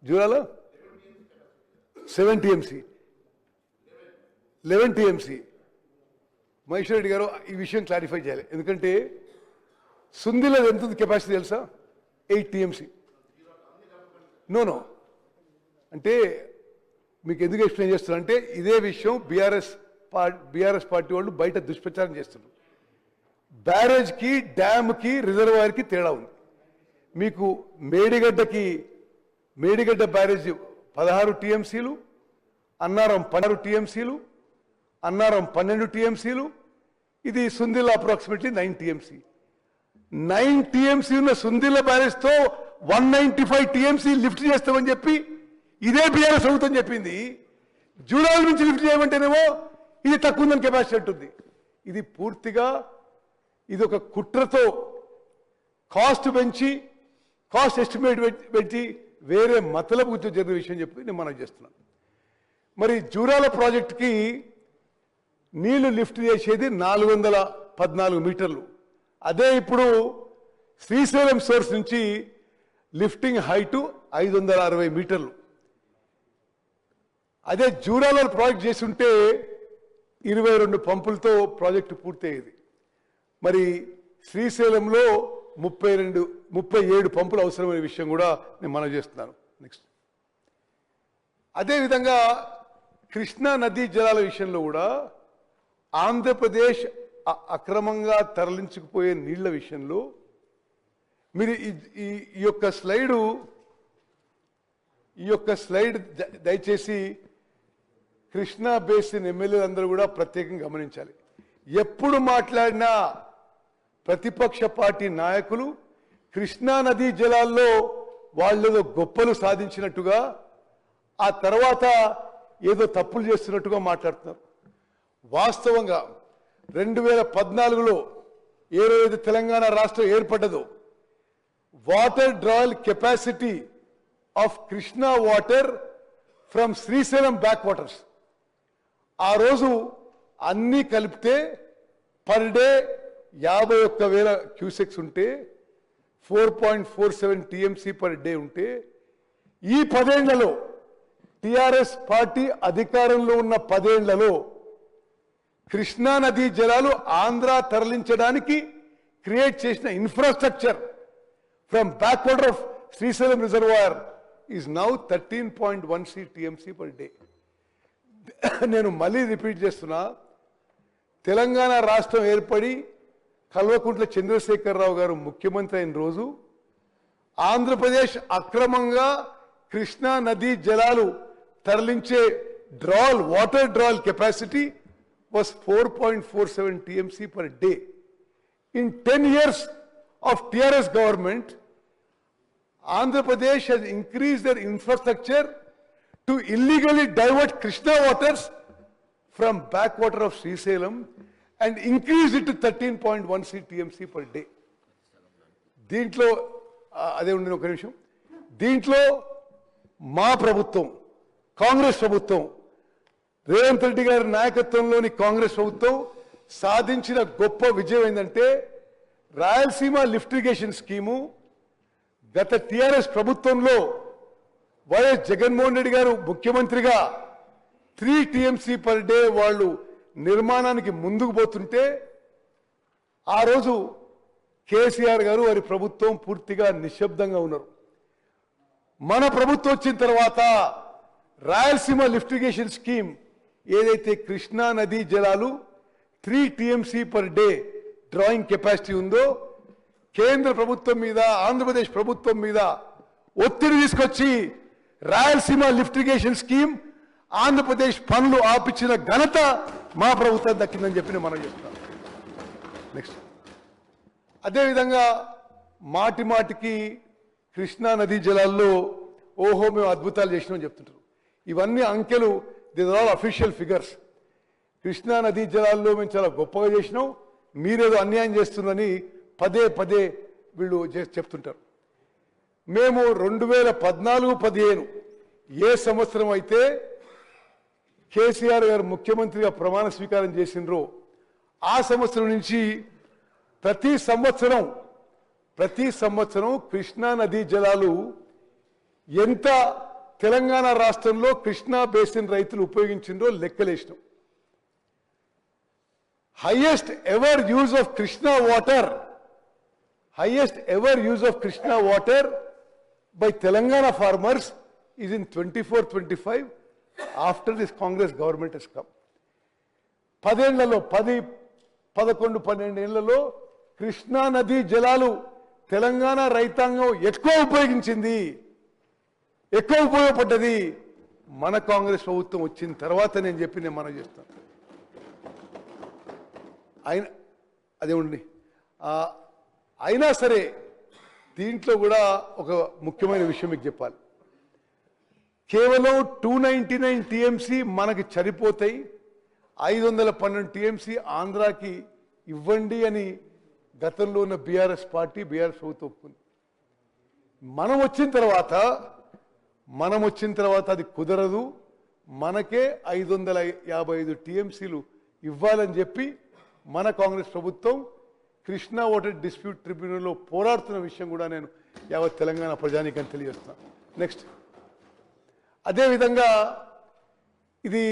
జూరాలో 7 TMC 11 TMC. Maheshwar Reddy గారు ఈ విషయం క్లారిఫై చేయాలి, ఎందుకంటే సుందిలో ఎంత కెపాసిటీ తెలుసా? 8 టీఎంసీ. నో అంటే మీకు ఎందుకు ఎక్స్ప్లెయిన్ చేస్తున్నా అంటే ఇదే విషయం బీఆర్ఎస్ పార్టీ వాళ్ళు బయట దుష్ప్రచారం చేస్తున్నారు. బ్యారేజ్కి, డ్యామ్కి, రిజర్వాయర్కి తేడా ఉంది. మీకు మేడిగడ్డ బ్యారేజ్ 16 టీఎంసీలు, అన్నారం 16 టీఎంసీలు, అన్నారం 12 టీఎంసీలు, ఇది సుందిల్ల అప్రాక్సిమేట్లీ 9 టీఎంసీ. 9 టీఎంసీ ఉన్న సుందిల్ల బ్యారేజ్తో 195 టీఎంసీ లిఫ్ట్ చేస్తామని చెప్పి ఇదే బీఆర్ఎస్ ప్రభుత్వం చెప్పింది. జూరాల నుంచి లిఫ్ట్ చేయమంటేనేమో ఇది తక్కువ ఉందని కెపాసిటీ ఉంటుంది. ఇది పూర్తిగా ఇది ఒక కుట్రతో కాస్ట్ పెంచి, కాస్ట్ ఎస్టిమేట్ పెంచి వేరే మతలబు జరిగిన విషయం చెప్పి నేను మనం చేస్తున్నాను. మరి జూరాల ప్రాజెక్టుకి నీళ్లు లిఫ్ట్ చేసేది 414 మీటర్లు. అదే ఇప్పుడు శ్రీశైలం సోర్స్ నుంచి లిఫ్టింగ్ హైటు 560 మీటర్లు. అదే జూరాల ప్రాజెక్ట్ చేసి ఉంటే 22 పంపులతో ప్రాజెక్టు పూర్తయ్యేది. మరి శ్రీశైలంలో 37 పంపులు అవసరమైన విషయం కూడా నేను మనం చేస్తున్నాను. నెక్స్ట్ అదేవిధంగా కృష్ణా నదీ జలాల విషయంలో కూడా ఆంధ్రప్రదేశ్ అక్రమంగా తరలించుకుపోయే నీళ్ల విషయంలో మీరు ఈ యొక్క స్లైడ్ దయచేసి కృష్ణా బేసిన్ ఎమ్మెల్యేలందరూ కూడా ప్రత్యేకంగా గమనించాలి. ఎప్పుడు మాట్లాడినా ప్రతిపక్ష పార్టీ నాయకులు కృష్ణా నదీ జలాల్లో వాళ్ళేదో గొప్పలు సాధించినట్టుగా, ఆ తర్వాత ఏదో తప్పులు చేస్తున్నట్టుగా మాట్లాడుతున్నారు. వాస్తవంగా 2014లో ఏ రోజైతే తెలంగాణ రాష్ట్రం ఏర్పడ్డదో water drawal capacity of Krishna water from Srisailam back waters ఆ రోజు అన్నీ కలిపితే పర్ డే 51,000 క్యూసెక్స్ ఉంటే 4.47 టీఎంసీ పర్ డే ఉంటే, ఈ 10 ఏళ్లలో టిఆర్ఎస్ పార్టీ అధికారంలో ఉన్న 10 ఏళ్లలో కృష్ణా నదీ జలాలు ఆంధ్ర తరలించడానికి క్రియేట్ చేసిన infrastructure from back water of Srisailam reservoir is now 13.16 TMC per day. నేను మళ్ళీ రిపీట్ చేస్తున్నా, తెలంగాణ రాష్ట్రం ఏర్పడి కల్వకుంట్ల చంద్రశేఖరరావు గారు ముఖ్యమంత్రి అయిన రోజు ఆంధ్రప్రదేశ్ అక్రమంగా కృష్ణా నదీ జలాలు తరలించే water drawal capacity was 4.47 TMC per day. In 10 years of TRS government, Andhra Pradesh has increased their infrastructure to illegally divert Krishna waters from backwater of Srisalem and increased it to 13.16 TMC per day. దీంట్లో అదే ఉండిన ఒక నిమిషం, దీంట్లో మా ప్రభుత్వం, కాంగ్రెస్ ప్రభుత్వం, రేవంత్ రెడ్డి గారి నాయకత్వంలోని కాంగ్రెస్ ప్రభుత్వం సాధించిన గొప్ప విజయం ఏంటంటే రాయలసీమ లిఫ్ట్ ఇరిగేషన్ స్కీము గత టిఆర్ఎస్ ప్రభుత్వంలో వైఎస్ జగన్మోహన్ రెడ్డి గారు ముఖ్యమంత్రిగా 3 టీఎంసీ పర్ డే వాళ్ళు నిర్మాణానికి ముందుకు పోతుంటే ఆ రోజు కేసీఆర్ గారు వారి ప్రభుత్వం పూర్తిగా నిశ్శబ్దంగా ఉన్నారు. మన ప్రభుత్వం వచ్చిన తర్వాత రాయలసీమ లిఫ్ట్ ఇరిగేషన్ స్కీమ్ ఏదైతే కృష్ణా నదీ జలాలు 3 TMC per day drawing capacity ఉందో, కేంద్ర ప్రభుత్వం మీద, ఆంధ్రప్రదేశ్ ప్రభుత్వం మీద ఒత్తిడి తీసుకొచ్చి Rayalaseema lift irrigation scheme Andhra Pradesh పనులు ఆపించిన ఘనత మా ప్రభుత్వం దక్కిందని చెప్పి మనం చెప్తాం. నెక్స్ట్ అదేవిధంగా మాటికి కృష్ణా నదీ జలాల్లో ఓహో మేము అద్భుతాలు చేసినామని చెప్తుంటారు. ఇవన్నీ అంకెలు, these are all official figures. Krishna నదీ జలాల్లో మేము చాలా గొప్పగా చేసినాం, మీరేదో అన్యాయం చేస్తుందని పదే వీళ్ళు చెప్తుంటారు. మేము 2014-15 ఏ సంవత్సరం అయితే కేసీఆర్ గారు ముఖ్యమంత్రిగా ప్రమాణ స్వీకారం చేసినరో ఆ సంవత్సరం నుంచి ప్రతి సంవత్సరం కృష్ణా నదీ జలాలు ఎంత తెలంగాణ రాష్ట్రంలో కృష్ణా బేసిన్ రైతులు ఉపయోగించిందో లెక్కలేసినాం. highest ever use of Krishna water by Telangana farmers is in 24-25 after this Congress government has come. 10 ఏళ్లలో 11-12 ఏళ్లలో కృష్ణా నదీ జలాలు తెలంగాణ రైతాంగం ఎక్కువ ఉపయోగించింది, ఎక్కువ ఉపయోగపడ్డది మన కాంగ్రెస్ ప్రభుత్వం వచ్చిన తర్వాత. నేను మనం చేస్తాను అదే ఉండి. అయినా సరే దీంట్లో కూడా ఒక ముఖ్యమైన విషయం మీకు చెప్పాలి. కేవలం 299 టీఎంసీ మనకి సరిపోతాయి, 512 టీఎంసీ ఆంధ్రాకి ఇవ్వండి అని గతంలో ఉన్న బీఆర్ఎస్ ప్రభుత్వం ఒప్పుకుంది. మనం వచ్చిన తర్వాత అది కుదరదు, మనకే 555 టీఎంసీలు ఇవ్వాలని చెప్పి మన కాంగ్రెస్ ప్రభుత్వం కృష్ణా వాటర్ డిస్ప్యూట్ ట్రిబ్యునల్లో పోరాడుతున్న విషయం కూడా నేను యావత్ తెలంగాణ ప్రజానీకానికి తెలియజేస్తున్నాను. నెక్స్ట్, అదేవిధంగా ఇది